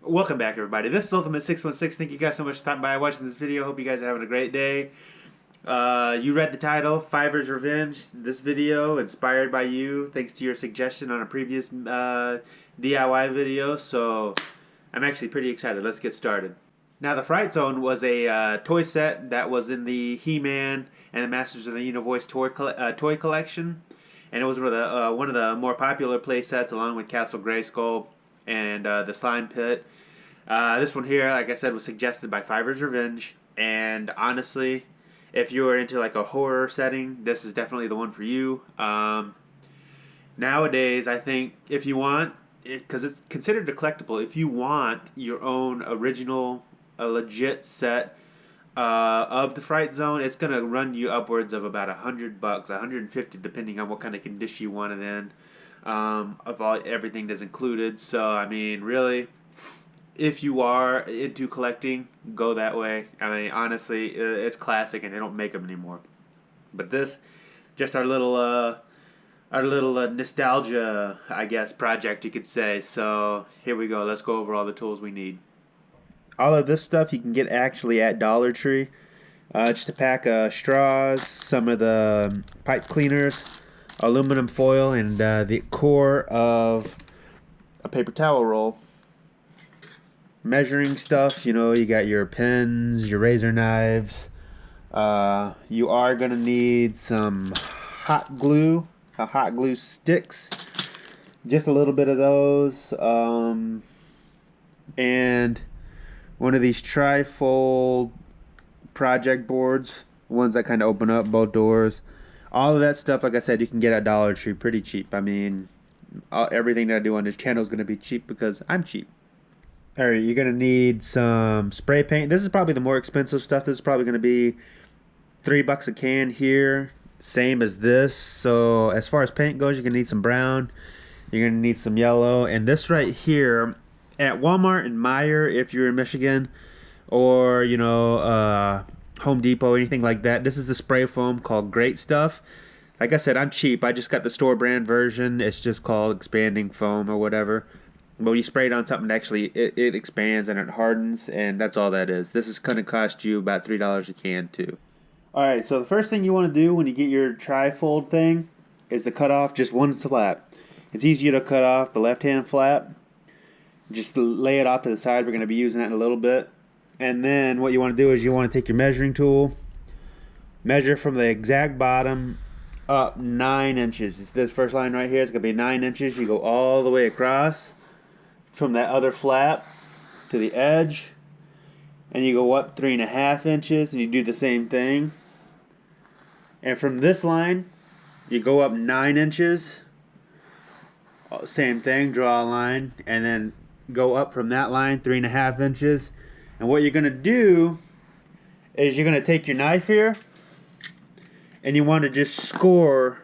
Welcome back, everybody. This is Ultimate616. Thank you guys so much for stopping by and watching this video. Hope you guys are having a great day. You read the title, Fiverr's Revenge. This video, inspired by you, thanks to your suggestion on a previous DIY video. So, I'm actually pretty excited. Let's get started. Now, the Fright Zone was a toy set that was in the He-Man and the Masters of the Universe toy collection. And it was one of the more popular play sets, along with Castle Grayskull and the Slime Pit. This one here, like I said, was suggested by Fiverr's Revenge. And honestly, if you're into like a horror setting, this is definitely the one for you. Nowadays, I think if you want, because it's considered a collectible, if you want your own original, a legit set of the Fright Zone, it's going to run you upwards of about $100, $150, depending on what kind of condition you want it in. Everything that's included. So, I mean, really, if you are into collecting, go that way. I mean, honestly, it's classic and they don't make them anymore. But this, just our little nostalgia, I guess, project, you could say. So, here we go. Let's go over all the tools we need. All of this stuff you can get actually at Dollar Tree. Just a pack of straws, some of the pipe cleaners, aluminum foil, and the core of a paper towel roll. Measuring stuff, you know, you got your pens, your razor knives. You are going to need some hot glue sticks. Just a little bit of those. And one of these tri-fold project boards, ones that kind of open up both doors. All of that stuff, like I said, you can get at Dollar Tree pretty cheap. I mean, everything that I do on this channel is going to be cheap because I'm cheap. Alright, you're going to need some spray paint. This is probably the more expensive stuff. This is probably going to be $3 a can here. Same as this. So as far as paint goes, you're going to need some brown. You're going to need some yellow. And this right here, at Walmart and Meijer, if you're in Michigan, or, you know, Home Depot, anything like that, this is the spray foam called Great Stuff. Like I said, I'm cheap. I just got the store brand version. It's just called expanding foam or whatever. But when you spray it on something, actually it expands and it hardens, and that's all that is. This is going to cost you about $3 a can too. Alright, so the first thing you want to do when you get your tri-fold thing is to cut off just one flap. It's easier to cut off the left-hand flap. Just lay it off to the side. We're going to be using that in a little bit. And then what you want to do is you want to take your measuring tool, measure from the exact bottom up 9 inches. It's this first line right here. It's going to be 9 inches. You go all the way across from that other flap to the edge, and you go up 3.5 inches, and you do the same thing. And from this line, you go up 9 inches. Same thing. Draw a line, and then go up from that line 3.5 inches. And what you're going to do is you're going to take your knife here and you want to just score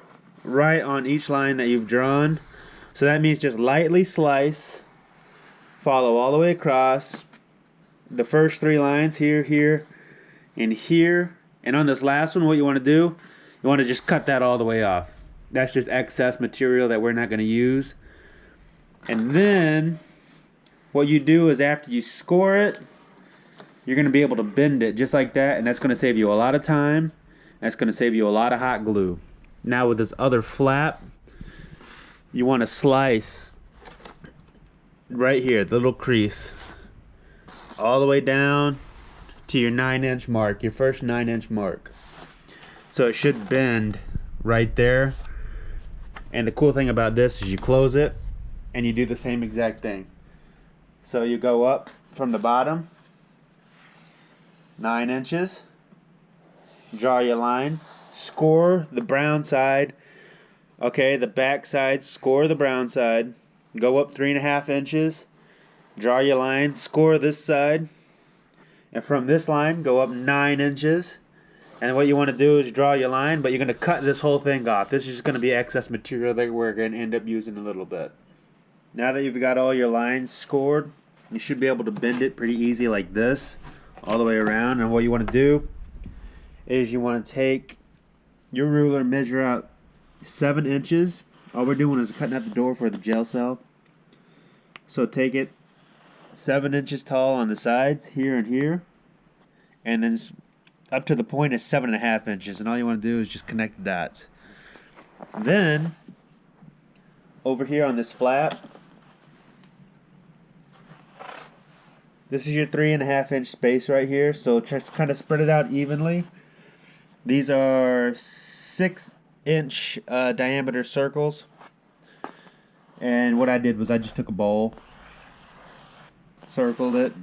right on each line that you've drawn. So that means just lightly slice, follow all the way across the first 3 lines, here, here, and here. And on this last one, what you want to do, you want to just cut that all the way off. That's just excess material that we're not going to use. And then what you do is after you score it, you're going to be able to bend it just like that, and that's going to save you a lot of time. That's going to save you a lot of hot glue. Now with this other flap, you want to slice right here, the little crease, all the way down to your 9-inch mark, your first 9-inch mark. So it should bend right there. And the cool thing about this is you close it, and you do the same exact thing. So you go up from the bottom 9 inches, draw your line, score the brown side, okay, the back side, score the brown side, go up 3.5 inches, draw your line, score this side, and from this line go up 9 inches. And what you want to do is draw your line, but you're going to cut this whole thing off. This is just going to be excess material that we're going to end up using a little bit. Now that you've got all your lines scored, you should be able to bend it pretty easy like this, all the way around. And what you want to do is you want to take your ruler, measure out 7 inches. All we're doing is cutting out the door for the gel cell. So take it 7 inches tall on the sides, here and here. And then up to the point is 7.5 inches. And all you want to do is just connect the dots. Then, over here on this flap, this is your 3.5 inch space right here. So just kind of spread it out evenly. These are 6-inch diameter circles. And what I did was I just took a bowl, circled it,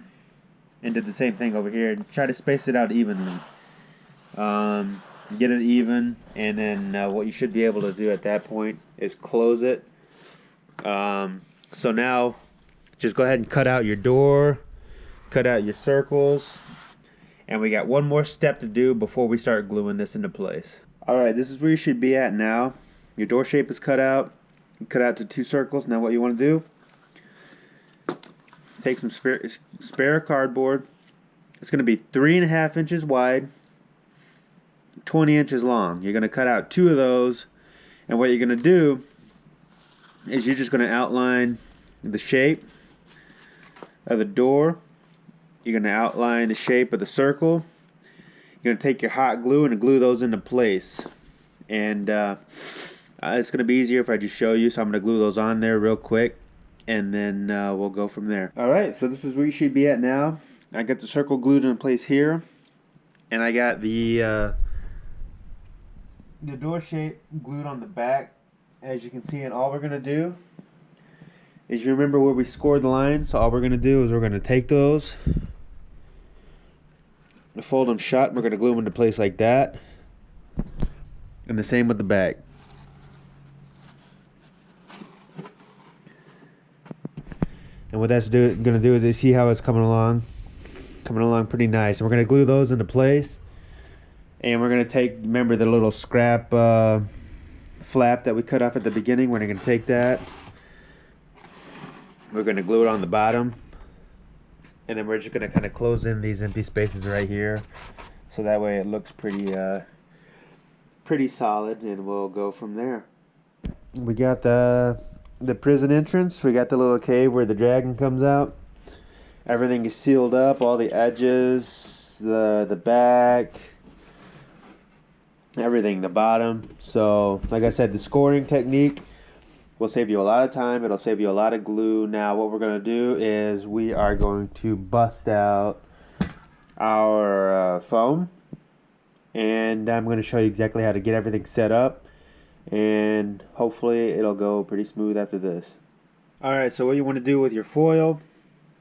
and did the same thing over here. Try to space it out evenly. Get it even, and then what you should be able to do at that point is close it. So now, just go ahead and cut out your door, cut out your circles, and we got one more step to do before we start gluing this into place. Alright, this is where you should be at now. Your door shape is cut out. Cut out to 2 circles. Now what you want to do, take some spare cardboard. It's going to be 3.5 inches wide, 20 inches long. You're going to cut out 2 of those, and what you're going to do is you're just going to outline the shape of the door. You're going to outline the shape of the circle. You're going to take your hot glue and glue those into place. And it's going to be easier if I just show you, so I'm going to glue those on there real quick, and then we'll go from there. Alright, so this is where you should be at now. I got the circle glued in place here, and I got the door shape glued on the back, as you can see. And all we're going to do is, you remember where we scored the lines, so all we're going to do is we're going to take those, fold them shut, and we're going to glue them into place like that, and the same with the back. And what that's going to do is, you see how it's coming along pretty nice. And we're going to glue those into place. And we're going to take, remember the little scrap flap that we cut off at the beginning? We're going to take that. We're going to glue it on the bottom. And then we're just going to kind of close in these empty spaces right here. So that way it looks pretty solid. And we'll go from there. We got the prison entrance. We got the little cave where the dragon comes out. Everything is sealed up, all the edges, the back, everything, the bottom. So like I said, the scoring technique will save you a lot of time. It'll save you a lot of glue. Now what we're going to do is we are going to bust out our foam, and I'm going to show you exactly how to get everything set up. And hopefully it'll go pretty smooth after this. Alright, so what you want to do with your foil,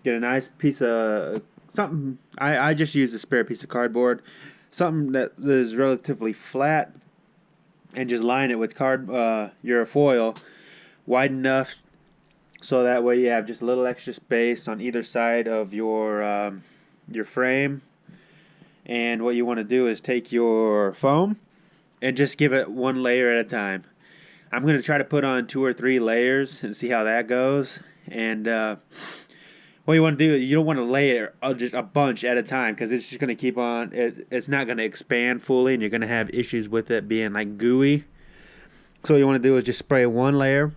get a nice piece of something. I just use a spare piece of cardboard, something that is relatively flat, and just line it with your foil wide enough so that way you have just a little extra space on either side of your frame. And what you want to do is take your foam and just give it one layer at a time. I'm going to try to put on 2 or 3 layers and see how that goes. And what you want to do, you don't want to layer just a bunch at a time, because it's just going to keep on, it's not going to expand fully, and you're going to have issues with it being like gooey. So what you want to do is just spray 1 layer,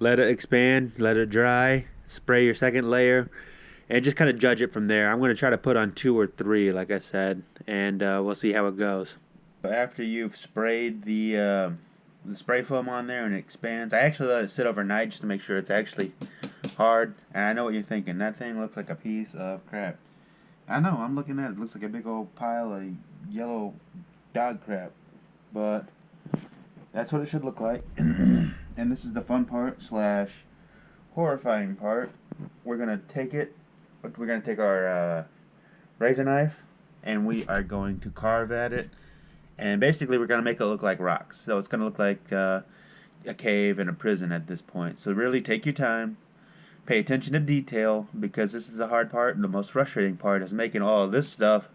let it expand, let it dry, spray your 2nd layer, and just kind of judge it from there. I'm going to try to put on 2 or 3, like I said, and we'll see how it goes. After you've sprayed the spray foam on there and it expands, I actually let it sit overnight just to make sure it's actually hard. And I know what you're thinking, that thing looks like a piece of crap. I know, I'm looking at it, it looks like a big old pile of yellow dog crap, but that's what it should look like. And this is the fun part slash horrifying part. We're gonna take our razor knife, and we are going to carve at it. And basically we're going to make it look like rocks. So it's going to look like a cave and a prison at this point. So really take your time. Pay attention to detail, because this is the hard part, and the most frustrating part is making all of this stuff,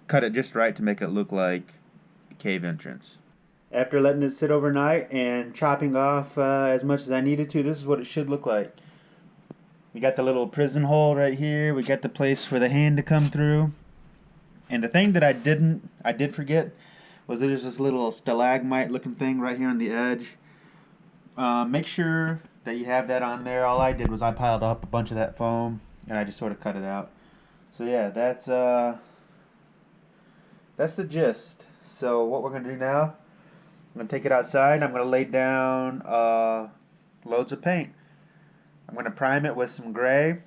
cut it just right to make it look like a cave entrance. After letting it sit overnight and chopping off as much as I needed to, this is what it should look like. We got the little prison hole right here. We got the place for the hand to come through. And the thing that I did forget was that there's this little stalagmite looking thing right here on the edge. Make sure that you have that on there. All I did was I piled up a bunch of that foam and I just sort of cut it out. So yeah, that's the gist. So what we're gonna do now, I'm gonna take it outside. I'm gonna lay down loads of paint. I'm gonna prime it with some gray,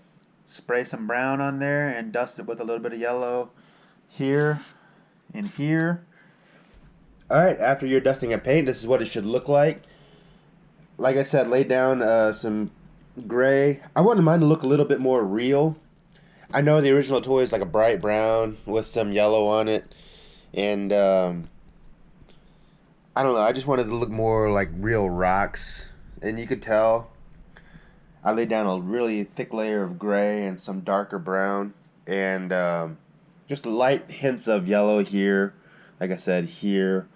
spray some brown on there, and dust it with a little bit of yellow here and here. Alright, after you're dusting a paint, this is what it should look like. Like I said, lay down some gray. I wanted mine to look a little bit more real. I know the original toy is like a bright brown with some yellow on it. And I don't know, I just wanted to look more like real rocks. And you could tell I laid down a really thick layer of gray and some darker brown. And just light hints of yellow here. Like I said, here.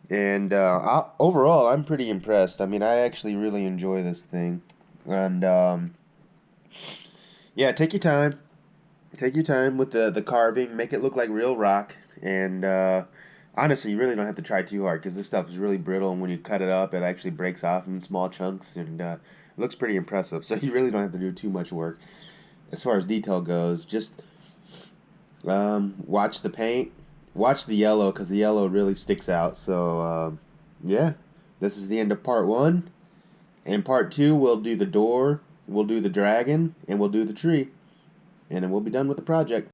And overall, I'm pretty impressed. I mean, I actually really enjoy this thing. And yeah, take your time. Take your time with the carving. Make it look like real rock. And honestly, you really don't have to try too hard because this stuff is really brittle. And when you cut it up, it actually breaks off in small chunks. And it looks pretty impressive. So you really don't have to do too much work. As far as detail goes, just watch the paint. Watch the yellow because the yellow really sticks out. So, yeah, this is the end of part 1. In part 2, we'll do the door, we'll do the dragon, and we'll do the tree. And then we'll be done with the project.